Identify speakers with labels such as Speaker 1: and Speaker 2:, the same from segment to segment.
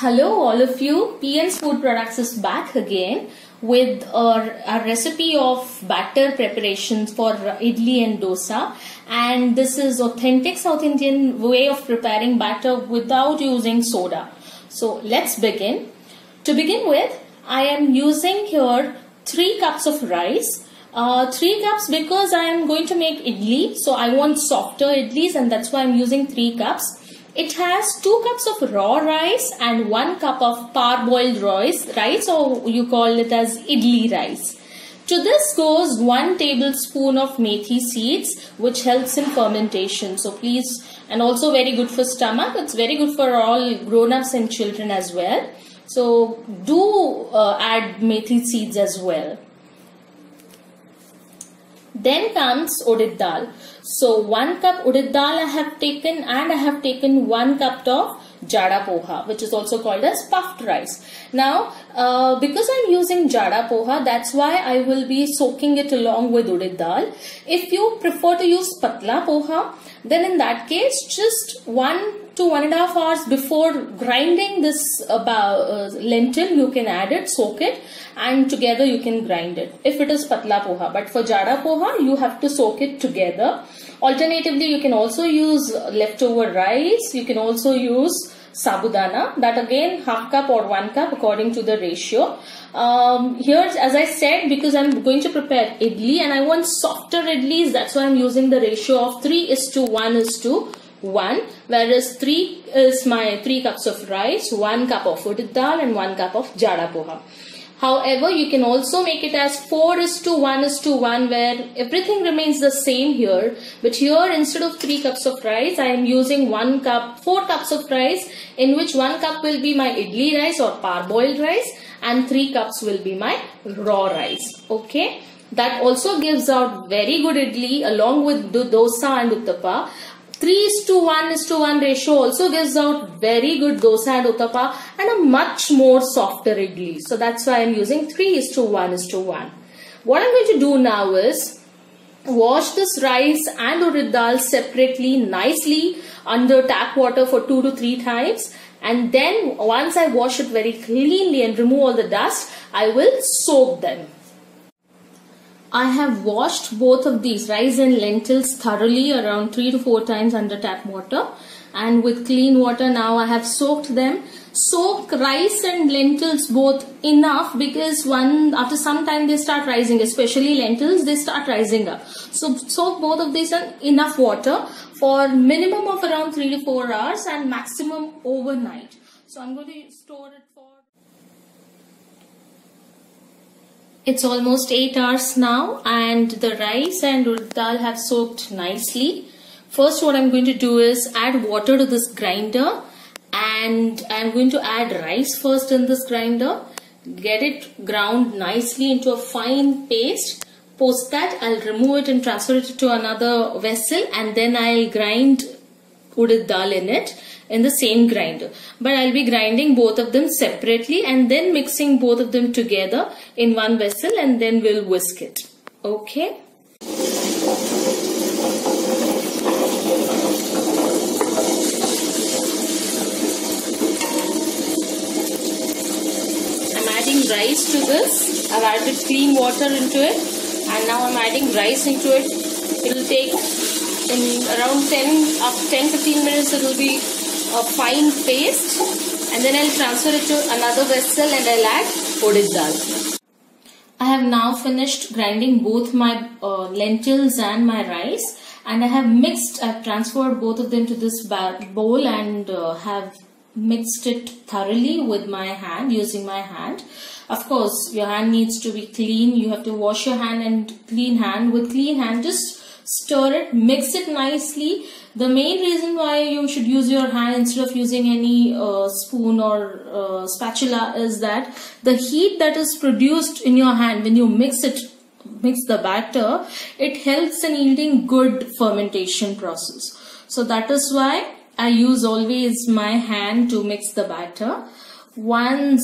Speaker 1: Hello all of you, PN's Food Products is back again with a recipe of batter preparations for idli and dosa, and this is authentic South Indian way of preparing batter without using soda. So let's begin. To begin with, I am using here 3 cups of rice. 3 cups because I am going to make idli, so I want softer idlis, and that's why I'm using 3 cups. It has 2 cups of raw rice and 1 cup of parboiled rice, or you call it as idli rice. To this goes 1 tablespoon of methi seeds, which helps in fermentation. So please, and also very good for stomach. It's very good for all grown-ups and children as well. So do add methi seeds as well. Then comes urad dal. So 1 cup urad dal I have taken, and I have taken 1 cup of jada poha, which is also called as puffed rice. Now, because I'm using jada poha, that's why I will be soaking it along with urad dal. If you prefer to use patla poha, then in that case, just 1 to 1.5 hours before grinding this lentil, you can add it, soak it, and together you can grind it if it is patla poha. But for jada poha, you have to soak it together. Alternatively, you can also use leftover rice. You can also use sabudana, that again half cup or 1 cup according to the ratio. Here, as I said, because I'm going to prepare idli and I want softer idlis, that's why I'm using the ratio of 3:1:1, whereas 3 is my 3 cups of rice, 1 cup of urad dal and 1 cup of jada poha. However, you can also make it as 4:1:1, where everything remains the same here. But here, instead of 3 cups of rice, I am using 4 cups of rice, in which 1 cup will be my idli rice or parboiled rice, and 3 cups will be my raw rice. Okay, that also gives out very good idli along with the dosa and uttapa. 3:1:1 ratio also gives out very good dosa and uttapa and a much more softer idli. So that's why I'm using 3:1:1. What I'm going to do now is wash this rice and urad dal separately nicely under tap water for 2 to 3 times. And then once I wash it very cleanly and remove all the dust, I will soak them. I have washed both of these rice and lentils thoroughly around 3 to 4 times under tap water, and with clean water now I have soaked them. Soak rice and lentils both enough, because after some time they start rising, especially lentils, they start rising up. So soak both of these in enough water for minimum of around 3 to 4 hours and maximum overnight. So I'm going to store it for... It's almost 8 hours now, and the rice and urad dal have soaked nicely. First, what I'm going to do is add water to this grinder, and I'm going to add rice first in this grinder. Get it ground nicely into a fine paste. Post that, I'll remove it and transfer it to another vessel, and then I'll grind urad dal in it in the same grinder. But I'll be grinding both of them separately and then mixing both of them together in one vessel, and then we'll whisk it. Okay. I'm adding rice to this. I've added clean water into it, and now I'm adding rice into it. It will take in around 10-15 minutes. It will be a fine paste, and then I'll transfer it to another vessel and I'll add urad dal. I have now finished grinding both my lentils and my rice, and I've transferred both of them to this bowl and have mixed it thoroughly with my hand, using my hand. Of course, your hand needs to be clean. You have to wash your hand and clean hand. With clean hand, just stir it, mix it nicely. The main reason why you should use your hand instead of using any spoon or spatula is that the heat that is produced in your hand when you mix the batter, it helps in yielding good fermentation process. So that is why I use always my hand to mix the batter. One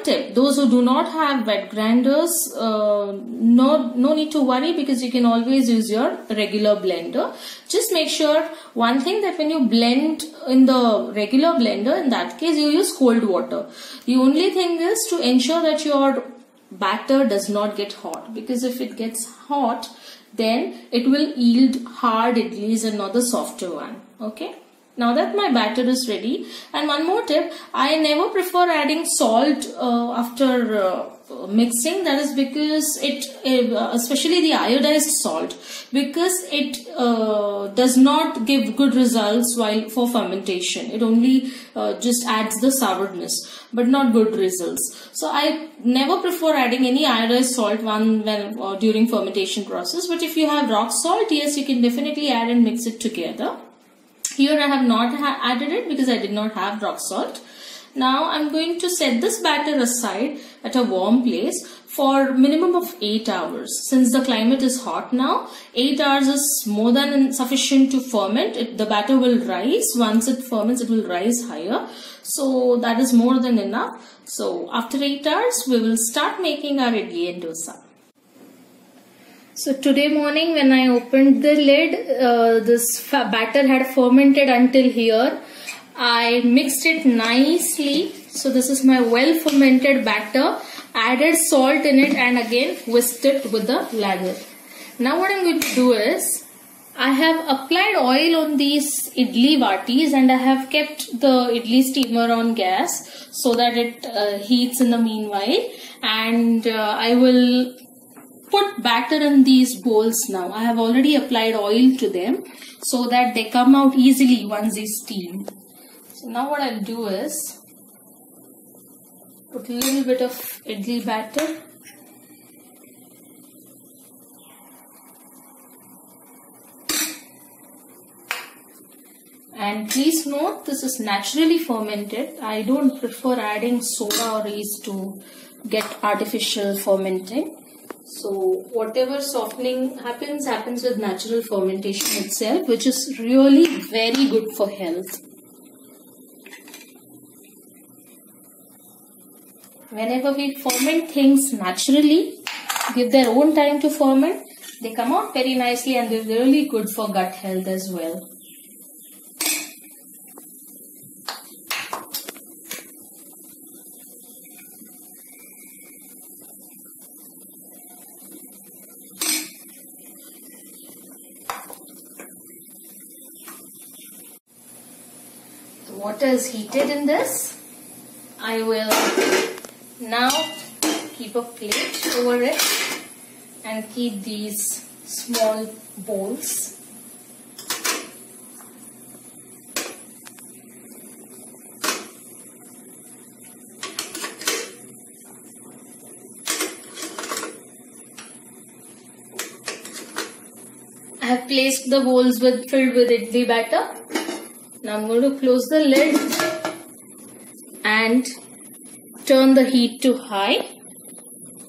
Speaker 1: tip, those who do not have wet grinders, no need to worry, because you can always use your regular blender. Just make sure one thing, that when you blend in the regular blender, in that case you use cold water. The only thing is to ensure that your batter does not get hot, because if it gets hot, then it will yield hard idlis and not the softer one. Okay. Now that my batter is ready, and one more tip, I never prefer adding salt after mixing. That is because it, especially the iodized salt, because it does not give good results while for fermentation. It only just adds the sourness, but not good results. So I never prefer adding any iodized salt when during fermentation process. But if you have rock salt, yes, you can definitely add and mix it together. Here I have not added it because I did not have rock salt. Now I'm going to set this batter aside at a warm place for minimum of 8 hours. Since the climate is hot now, 8 hours is more than sufficient to ferment. The batter will rise. Once it ferments, it will rise higher. So that is more than enough. So after 8 hours, we will start making our idli and dosa. So today morning when I opened the lid, this batter had fermented until here. I mixed it nicely. So this is my well fermented batter. Added salt in it and again whisked it with the ladle. Now what I'm going to do is, I have applied oil on these idli vatis and I have kept the idli steamer on gas so that it heats in the meanwhile. And I will put batter in these bowls now. I have already applied oil to them so that they come out easily once they steam. So now what I'll do is put a little bit of idli batter. And please note, this is naturally fermented. I don't prefer adding soda or yeast to get artificial fermenting. So whatever softening happens with natural fermentation itself, which is really very good for health. Whenever we ferment things naturally, give their own time to ferment, they come out very nicely and they're really good for gut health as well. Water is heated in this. I will now keep a plate over it and keep these small bowls. I have placed the bowls filled with idli batter. Now I'm going to close the lid and turn the heat to high.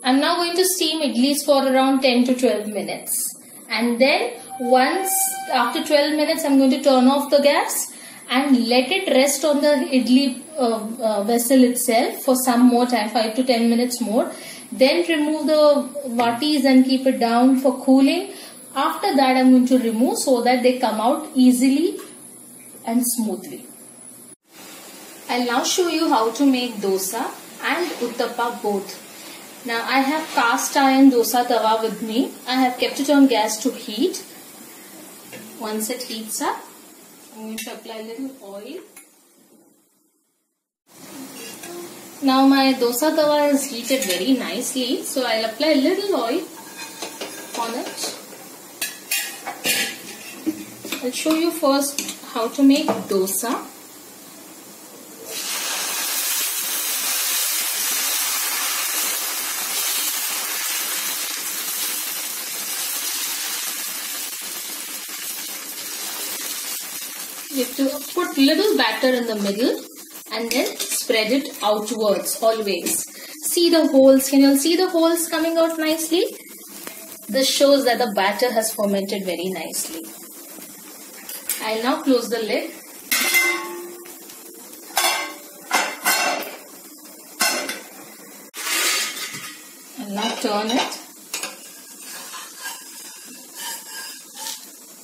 Speaker 1: I'm now going to steam idlis for around 10 to 12 minutes. And then after 12 minutes, I'm going to turn off the gas and let it rest on the idli vessel itself for some more time, 5 to 10 minutes more. Then remove the vatis and keep it down for cooling. After that, I'm going to remove so that they come out easily and smoothly. I'll now show you how to make dosa and uttappa both. Now I have cast iron dosa tawa with me. I have kept it on gas to heat. Once it heats up, I'm going to apply a little oil. Now my dosa tawa is heated very nicely, so I'll apply a little oil on it. I'll show you first how to make dosa. You have to put little batter in the middle and then spread it outwards always. See the holes. Can you see the holes coming out nicely? This shows that the batter has fermented very nicely. I'll now close the lid. And now turn it.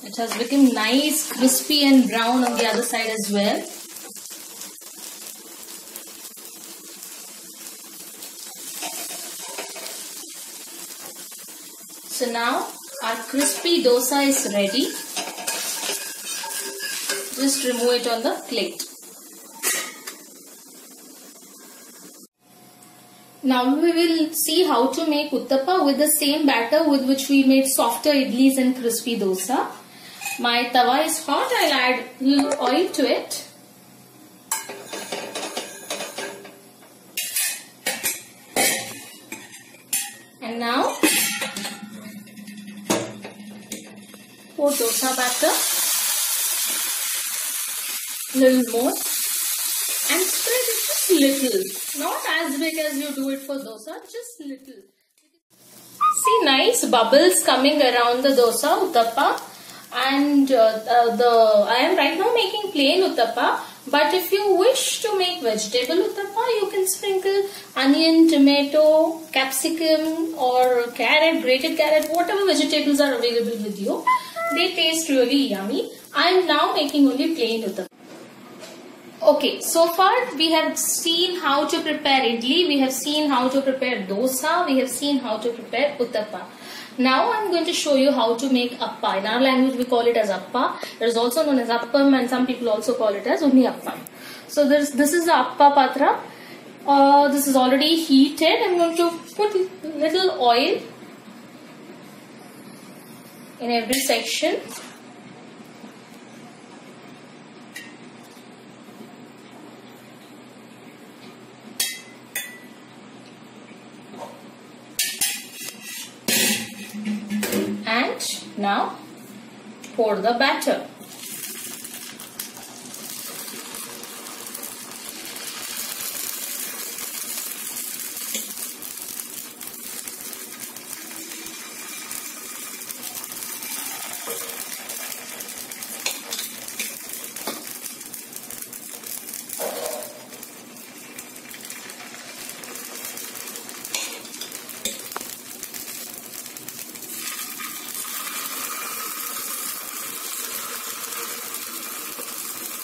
Speaker 1: It has become nice, crispy and brown on the other side as well. So now our crispy dosa is ready. Just remove it on the plate. Now we will see how to make uttappa with the same batter with which we made softer idlis and crispy dosa. My tawa is hot. I'll add little oil to it. And now pour dosa batter. Little more. And spread it just little. Not as big as you do it for dosa. Just little. See, nice bubbles coming around the dosa, uttappa. And I am right now making plain uttappa, but if you wish to make vegetable uttappa, you can sprinkle onion, tomato, capsicum or carrot, grated carrot, whatever vegetables are available with you. They taste really yummy. I am now making only plain uttappa. Okay, so far we have seen how to prepare idli, we have seen how to prepare dosa, we have seen how to prepare uttappa. Now I am going to show you how to make appa. In our language we call it as appa. It is also known as appam and some people also call it as only appam. So this is the appa patra. This is already heated. I am going to put little oil in every section. And now pour the batter.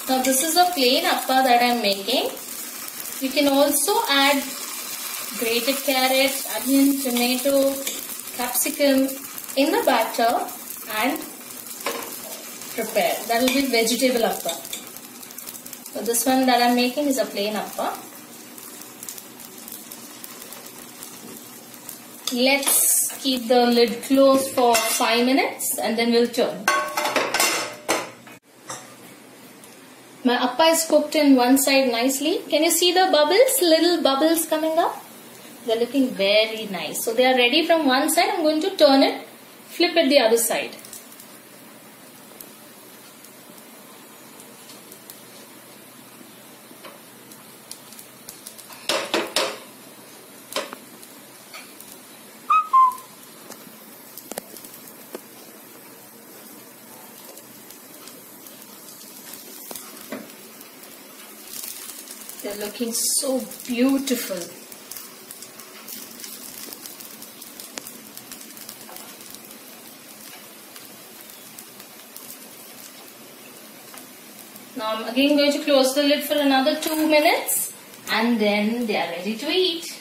Speaker 1: Now this is a plain appa that I am making. You can also add grated carrot, onion, tomato, capsicum in the batter and prepare. That will be vegetable appa. So this one that I am making is a plain appa. Let's keep the lid closed for 5 minutes and then we'll turn. My appa is cooked in one side nicely. Can you see the bubbles? Little bubbles coming up. They are looking very nice. So they are ready from one side. I am going to turn it, flip it the other side. They're looking so beautiful. Now I'm again going to close the lid for another 2 minutes and then they are ready to eat.